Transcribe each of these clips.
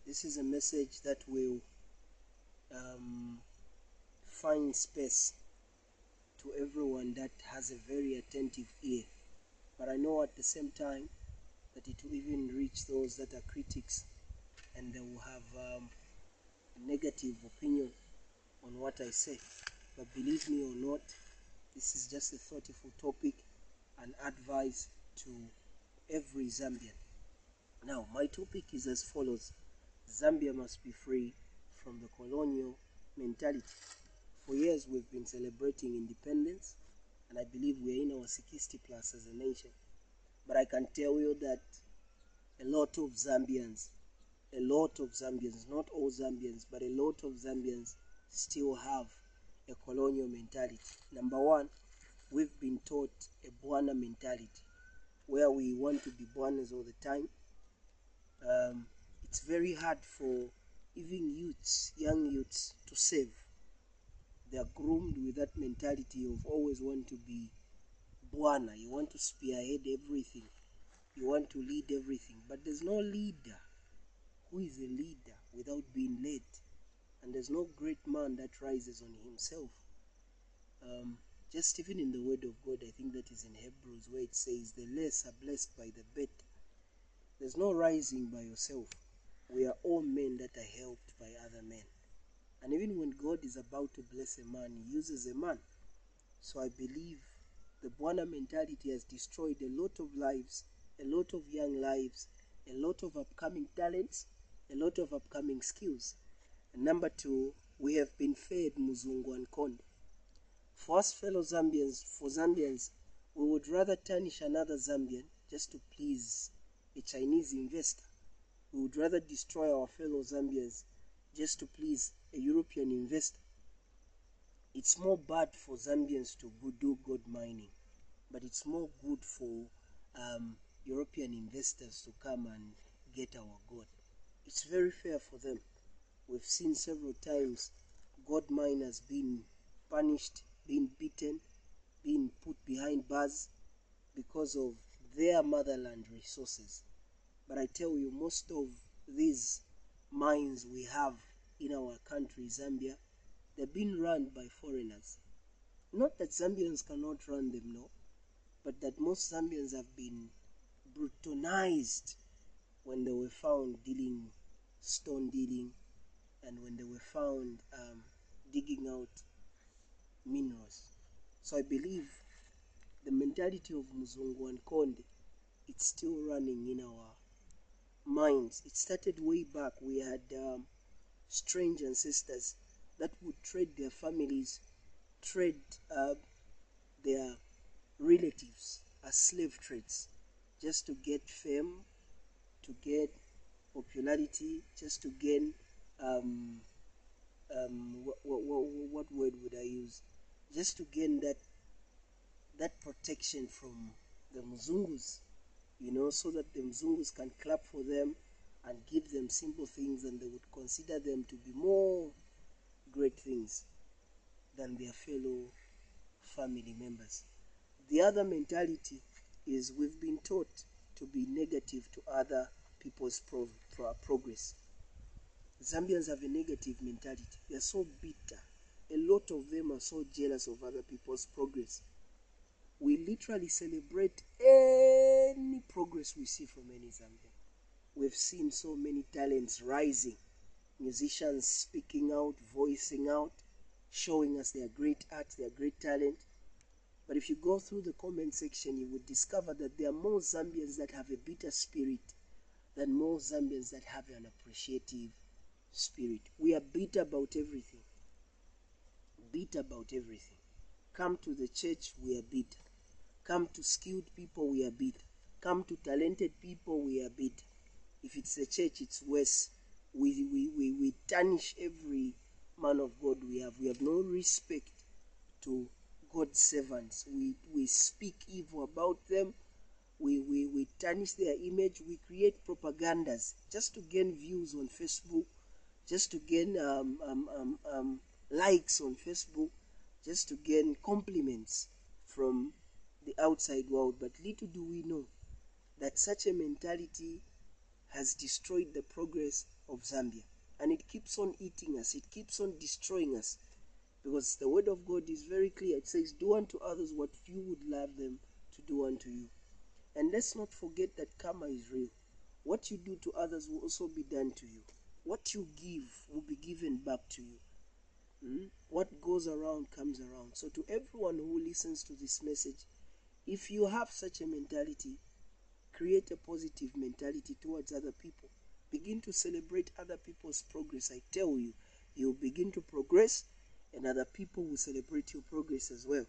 This is a message that will find space to everyone that has a very attentive ear. But I know at the same time that it will even reach those that are critics, and they will have a negative opinion on what I say. But believe me or not, this is just a thoughtful topic and advice to every Zambian. Now, my topic is as follows: Zambia must be free from the colonial mentality. For years, we've been celebrating independence, and I believe we're in our 60 plus as a nation. But I can tell you that a lot of Zambians, not all Zambians, but a lot of Zambians still have a colonial mentality. Number one, we've been taught a Bwana mentality, where we want to be Bwanas all the time. It's very hard for even young youths to save. They are groomed with that mentality of always want to be Bwana. You want to spearhead everything. You want to lead everything. But there's no leader who is a leader without being led. And there's no great man that rises on himself. Just even in the word of God, I think that is in Hebrews, where it says, the less are blessed by the better. There's no rising by yourself. We are all men that are helped by other men. And even when God is about to bless a man, he uses a man. So I believe the Bwana mentality has destroyed a lot of lives, a lot of young lives, a lot of upcoming talents, a lot of upcoming skills. And number two, we have been fed Muzungu and Konde. For us fellow Zambians, we would rather tarnish another Zambian just to please a Chinese investor. We would rather destroy our fellow Zambians just to please a European investor. It's more bad for Zambians to do gold mining, but it's more good for European investors to come and get our gold. It's very fair for them. We've seen several times gold miners being punished, being beaten, being put behind bars because of their motherland resources. But I tell you, most of these mines we have in our country, Zambia, they've been run by foreigners. Not that Zambians cannot run them, no, but that most Zambians have been brutalized when they were found stone dealing, and when they were found digging out minerals. So I believe the mentality of Muzungu and Konde, it's still running in our minds. It started way back. We had strange ancestors that would trade their families, trade their relatives as slave trades, just to get fame, to get popularity, just to gain what word would I use? Just to gain that protection from the Mzungus, so that the Mzungus can clap for them and give them simple things, and they would consider them to be more great things than their fellow family members. The other mentality is we've been taught to be negative to other people's progress. Zambians have a negative mentality. They are so bitter. A lot of them are so jealous of other people's progress. We literally celebrate any progress we see from any Zambian. We've seen so many talents rising. Musicians speaking out, voicing out, showing us their great art, their great talent. But if you go through the comment section, you would discover that there are more Zambians that have a bitter spirit than more Zambians that have an appreciative spirit. We are bitter about everything. Bitter about everything. Come to the church, we are bitter. Come to skilled people, we are bitter. Come to talented people, we are bitter. If it's a church, it's worse. We tarnish every man of God we have. We have no respect to God's servants. We speak evil about them. We tarnish their image. We create propagandas just to gain views on Facebook, just to gain likes on Facebook, just to gain compliments from the outside world. But little do we know that such a mentality has destroyed the progress of Zambia. And it keeps on eating us. It keeps on destroying us. Because the word of God is very clear. It says, do unto others what you would love them to do unto you. And let's not forget that karma is real. What you do to others will also be done to you. What you give will be given back to you. What goes around comes around. So to everyone who listens to this message, if you have such a mentality, create a positive mentality towards other people. Begin to celebrate other people's progress. I tell you, you'll begin to progress and other people will celebrate your progress as well.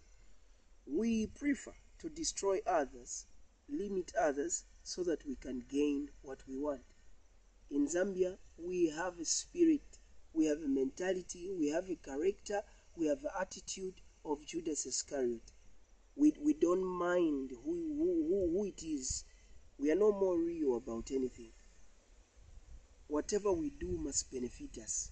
We prefer to destroy others, limit others, so that we can gain what we want. In Zambia, we have a spirit, we have a mentality, we have a character, we have an attitude of Judas Iscariot. We don't mind who it is. We are no more real about anything. Whatever we do must benefit us.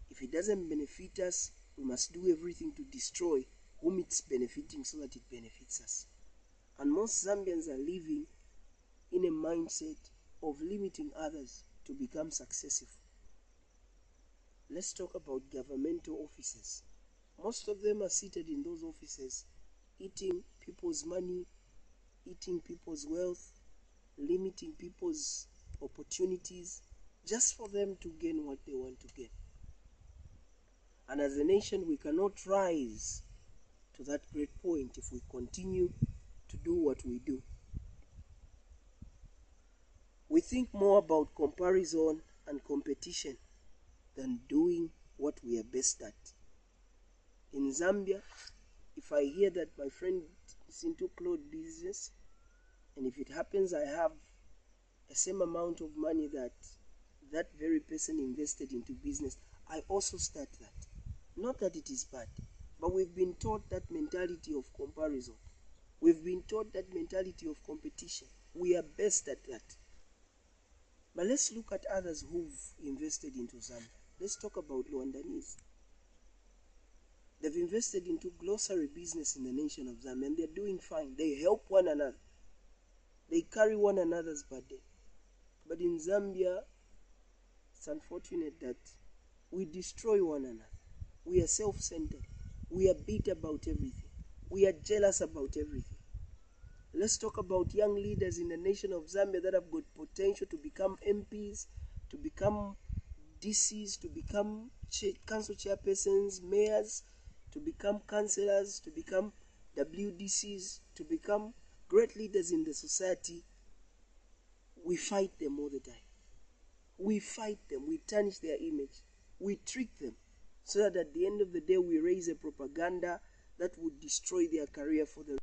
If it doesn't benefit us, we must do everything to destroy whom it's benefiting so that it benefits us. And most Zambians are living in a mindset of limiting others to become successful. Let's talk about governmental offices. Most of them are seated in those offices, eating people's money, eating people's wealth, limiting people's opportunities, just for them to gain what they want to gain. And as a nation, we cannot rise to that great point if we continue to do what we do. We think more about comparison and competition than doing what we are best at. In Zambia, if I hear that my friend is into cloth business, and if it happens I have the same amount of money that that very person invested into business, I also start that. Not that it is bad, but we've been taught that mentality of comparison. We've been taught that mentality of competition. We are best at that. But let's look at others who've invested into Zambia. Let's talk about Luandanese. They've invested into grocery business in the nation of Zambia, and they're doing fine. They help one another. They carry one another's burden. But in Zambia, it's unfortunate that we destroy one another. We are self-centered. We are bitter about everything. We are jealous about everything. Let's talk about young leaders in the nation of Zambia that have got potential to become MPs, to become DCs, to become council chairpersons, mayors, to become councillors, to become WDCs, to become great leaders in the society. We fight them all the time. We fight them. We tarnish their image. We trick them so that at the end of the day we raise a propaganda that would destroy their career for the